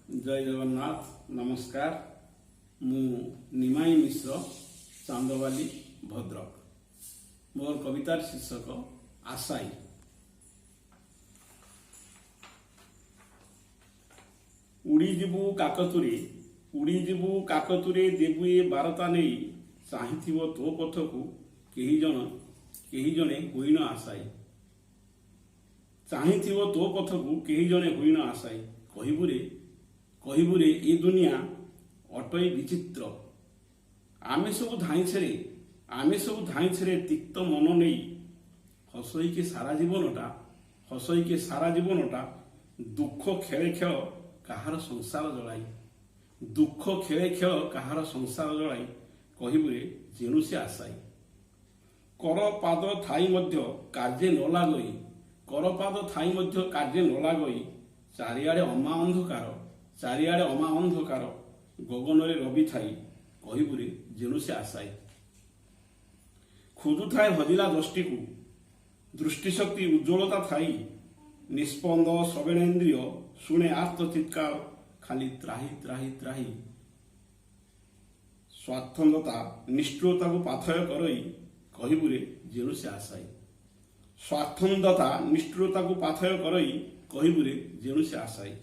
जय जगन्नाथ नमस्कार। मु निमाई मिश्र चांदवाली भद्रक। मोर कवितार शीर्षक आशाई। उड़ीजीवु काकतुरे देबु ए बारता नहीं चाहिथिबो तो पथकु केही जणे होइन आशाई। चाहिथिबो तो पथकु केही जणे होइन आशाई। कहिबुरे ए दुनिया अटई विचित्र। आमे सब धाइछरे तिक्त मन नहीं हसई के सारा जीवनटा दुख खेले खेल कहार संसार जलाई। कहिबुरे जेनु से आशाई। कर पाद थाई मध्य कार्य न लागई चारिआडे अमा अंधकार गगन रे रवि थाई कहिबुरे जेनु से आशाई। खोजु थाए हजिला दृष्टि शक्ति उज्ज्वलता थाई निस्पंद श्रवणेन्द्रिय शुणे आर्त चित्कार खाली त्राही त्राही त्राही स्वार्थता निष्ठुरता को पाथय करई कहिबुरे जेनु से आशाई। निष्ठुरता को पाथय करई कहिबुरे जेनु से आशाई।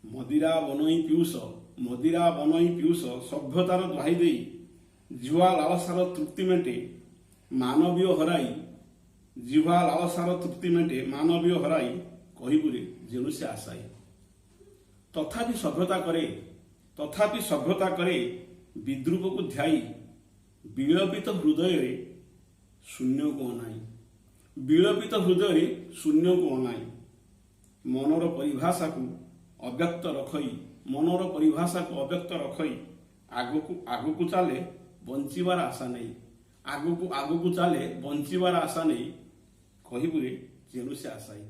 मदिरा बनई पीयूष सभ्यतार दुहाई दे जुआ लालसार तृप्ति मेटे मानवीय हराई कहिबुरे जेनु से आशाई। तथापि सभ्यता करे विद्रूप को ध्याई विलपित हृदय शून्य को अनाई मनर परिभाषा को अव्यक्त रखई आगु चाले बंचिबार आशा नहीं कहिबुरे जेनु से आशाई।